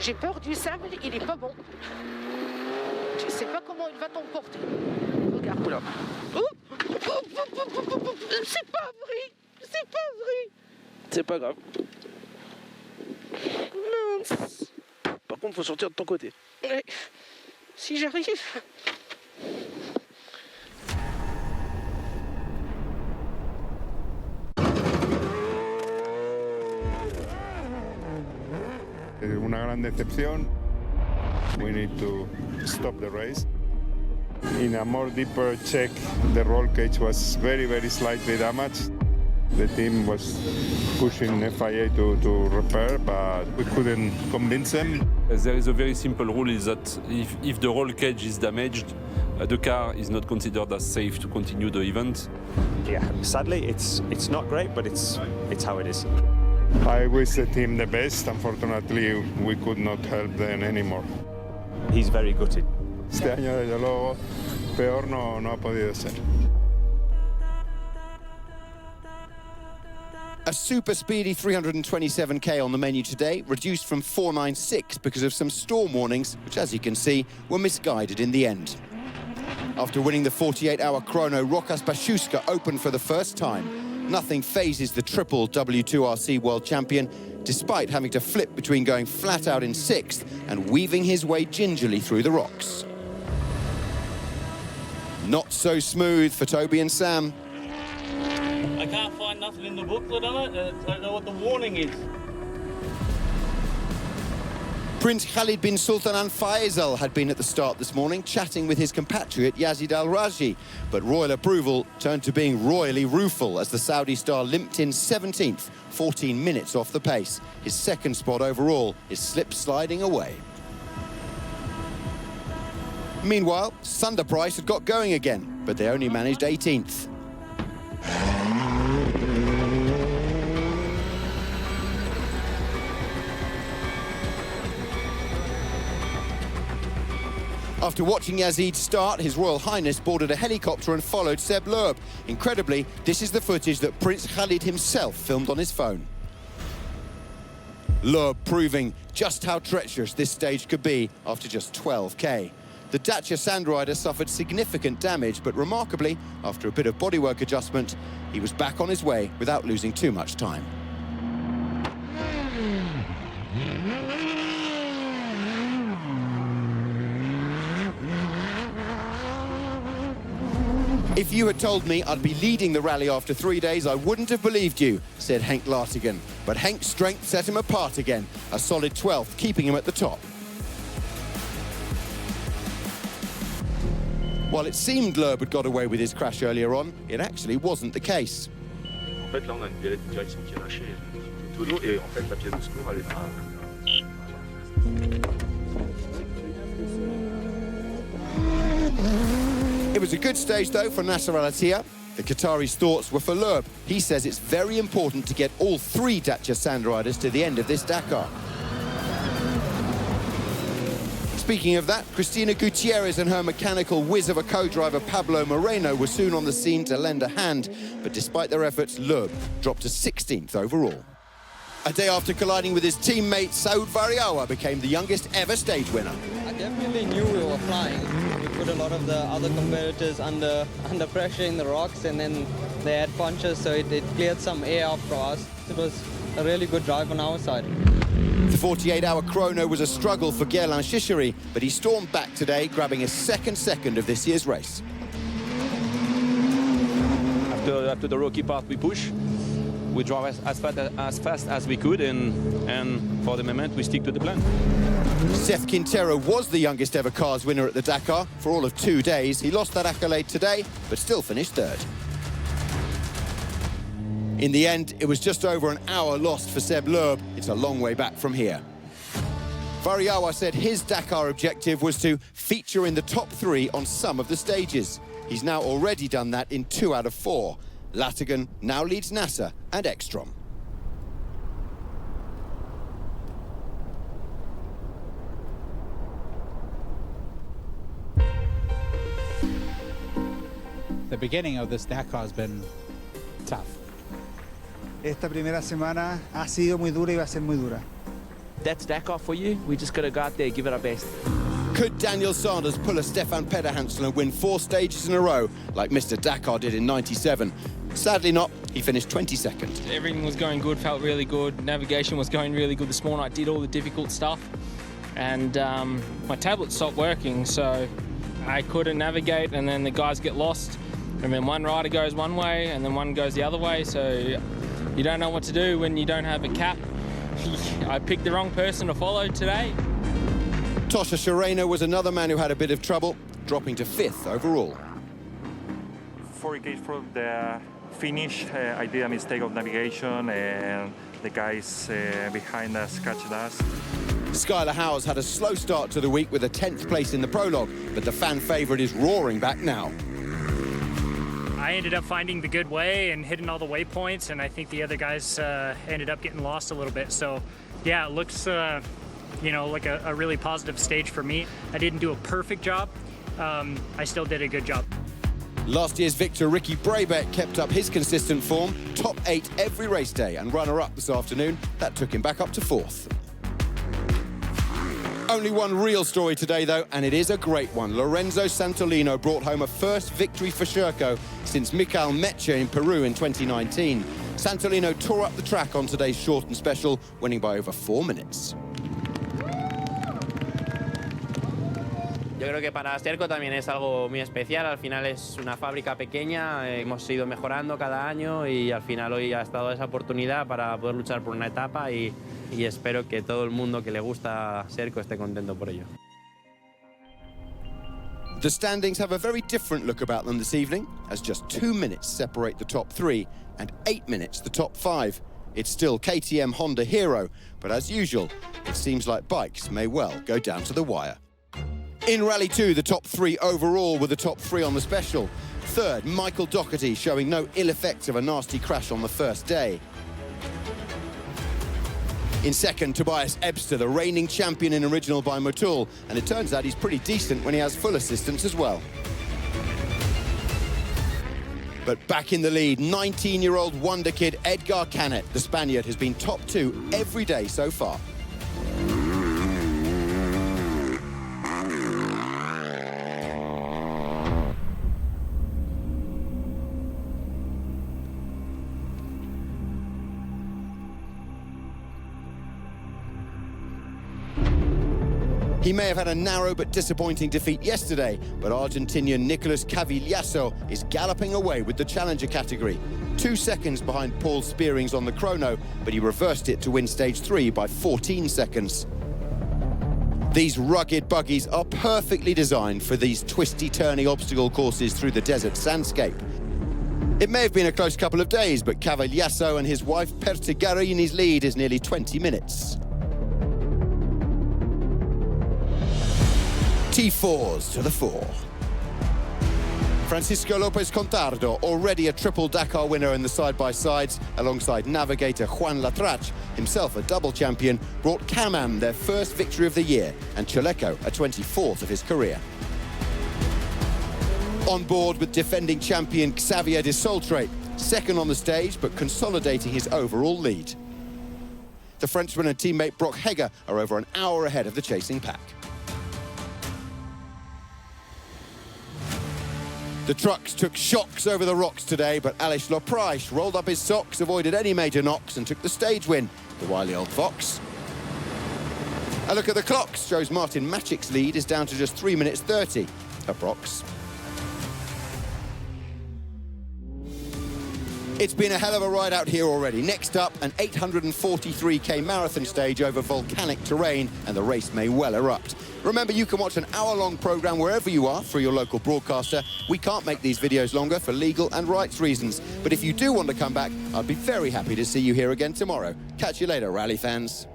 J'ai peur du sable, il est pas bon. Je sais pas comment il va t'emporter. Regarde là. C'est pas vrai. C'est pas vrai. C'est pas grave. Mince. Par contre, faut sortir de ton côté. Ouais. Si j'arrive. Una gran decepción. We need to stop the race. In a more deeper check, the roll cage was very, very slightly damaged. The team was pushing FIA to repair, but we couldn't convince them. There is a very simple rule is that if the roll cage is damaged, the car is not considered as safe to continue the event. Yeah, sadly, it's not great, but it's how it is. I wish the team the best. Unfortunately, we could not help them anymore. He's very gutted. Este año, desde luego, peor no ha podido ser. A super speedy 327k on the menu today, reduced from 496 because of some storm warnings, which, as you can see, were misguided in the end. After winning the 48-hour chrono, Rokas Baszuska opened for the first time. Nothing phases the triple W2RC world champion, despite having to flip between going flat out in 6th and weaving his way gingerly through the rocks. Not so smooth for Toby and Sam. I can't find nothing in the booklet on it. I don't know what the warning is. Prince Khalid bin Sultan Al Faisal had been at the start this morning, chatting with his compatriot Yazid Al Raji. But royal approval turned to being royally rueful as the Saudi star limped in 17th, 14 minutes off the pace. His second spot overall is slip-sliding away. Meanwhile, Sunder Price had got going again, but they only managed 18th. After watching Yazid start, His Royal Highness boarded a helicopter and followed Seb Loeb. Incredibly, this is the footage that Prince Khalid himself filmed on his phone. Loeb proving just how treacherous this stage could be after just 12k. The Dacia Sandrider suffered significant damage, but remarkably, after a bit of bodywork adjustment, he was back on his way without losing too much time. If you had told me I'd be leading the rally after 3 days, I wouldn't have believed you, said Henk Lartigan. But Henk's strength set him apart again, a solid 12th, keeping him at the top. While it seemed Loeb had got away with his crash earlier on, it actually wasn't the case. En fait, là, on a une violette de direction qui est lâchée tout l'eau, et en fait, la pièce de secours, elle est là. It was a good stage, though, for Nasser Al-Attiyah. The Qatari's thoughts were for Loeb. He says it's very important to get all 3 Dacia Sandriders to the end of this Dakar. Speaking of that, Cristina Gutierrez and her mechanical whiz of a co-driver Pablo Moreno were soon on the scene to lend a hand, but despite their efforts, Loeb dropped to 16th overall. A day after colliding with his teammate, Saud Variawa became the youngest ever stage winner. I definitely knew we were flying. We put a lot of the other competitors under pressure in the rocks, and then they had punches, so it cleared some air up for us. It was a really good drive on our side. The 48-hour chrono was a struggle for Gerlan Shishiri, but he stormed back today, grabbing his second of this year's race. After the rocky part, we push. We drive as fast as we could, and for the moment, we stick to the plan. Seth Quintero was the youngest ever cars winner at the Dakar for all of 2 days. He lost that accolade today, but still finished 3rd. In the end, it was just over an hour lost for Seb Loeb. It's a long way back from here. Variawa said his Dakar objective was to feature in the top 3 on some of the stages. He's now already done that in 2 out of 4. Latigan now leads Nasser and Ekstrom. The beginning of this Dakar has been tough. Esta primera semana ha sido muy dura y va a ser muy dura. that's Dakar for you. We just got to go out there, give it our best. Could Daniel Sanders pull a Stefan Pederhansen and win 4 stages in a row like Mr. Dakar did in '97? Sadly not. He finished 22nd. Everything was going good, felt really good. Navigation was going really good this morning. I did all the difficult stuff, and my tablet stopped working, so I couldn't navigate, and then the guys get lost, and then one rider goes one way and then one goes the other way, so you don't know what to do when you don't have a cap. I picked the wrong person to follow today. Tosha Shirena was another man who had a bit of trouble, dropping to 5th overall. 4K from the finish, I did a mistake of navigation, and the guys behind us catched us. Skylar Howes had a slow start to the week with a 10th place in the prologue, but the fan favourite is roaring back now. I ended up finding the good way and hitting all the waypoints, and I think the other guys ended up getting lost a little bit. So, yeah, it looks, you know, like a really positive stage for me. I didn't do a perfect job. I still did a good job. Last year's victor Ricky Brabeck kept up his consistent form, top 8 every race day, and runner-up this afternoon. That took him back up to 4th. Only one real story today, though, and it is a great one. Lorenzo Santolino brought home a first victory for Sherco since Michael Mecha in Peru in 2019. Santolino tore up the track on today's short and special, winning by over 4 minutes. Yo creo que para Serco también es algo muy especial. Al final es una fábrica pequeña, hemos ido mejorando cada año y al final hoy ha estado esa oportunidad para poder luchar por una etapa y espero que todo el mundo que le gusta Serco esté contento por ello. The standings have a very different look about them this evening, as just 2 minutes separate the top 3 and 8 minutes the top 5. It's still KTM Honda Hero, but as usual, it seems like bikes may well go down to the wire. In Rally 2, the top 3 overall were the top 3 on the special. Third, Michael Doherty, showing no ill effects of a nasty crash on the first day. In second, Tobias Ebster, the reigning champion in Original by Motul, and it turns out he's pretty decent when he has full assistance as well. But back in the lead, 19-year-old wonder kid Edgar Canet, the Spaniard, has been top 2 every day so far. He may have had a narrow but disappointing defeat yesterday, but Argentinian Nicolas Cavigliasso is galloping away with the challenger category. 2 seconds behind Paul Spearings on the chrono, but he reversed it to win stage 3 by 14 seconds. These rugged buggies are perfectly designed for these twisty-turny obstacle courses through the desert sandscape. It may have been a close couple of days, but Cavigliasso and his wife Pertigarini's lead is nearly 20 minutes. T4s to the fore. Francisco Lopez Contardo, already a triple Dakar winner in the side-by-sides, alongside navigator Juan Latrach, himself a double champion, brought Can-Am their first victory of the year, and Chaleco a 24th of his career. On board with defending champion Xavier de Soltret, second on the stage, but consolidating his overall lead. The Frenchman and teammate Brock Heger are over an hour ahead of the chasing pack. The trucks took shocks over the rocks today, but Aleix Loprais rolled up his socks, avoided any major knocks, and took the stage win, the wily old fox. A look at the clocks shows Martin Maček's lead is down to just 3 minutes 30, approx. It's been a hell of a ride out here already. Next up, an 843k marathon stage over volcanic terrain, and the race may well erupt. Remember, you can watch an hour-long programme wherever you are through your local broadcaster. We can't make these videos longer for legal and rights reasons. But if you do want to come back, I'd be very happy to see you here again tomorrow. Catch you later, rally fans.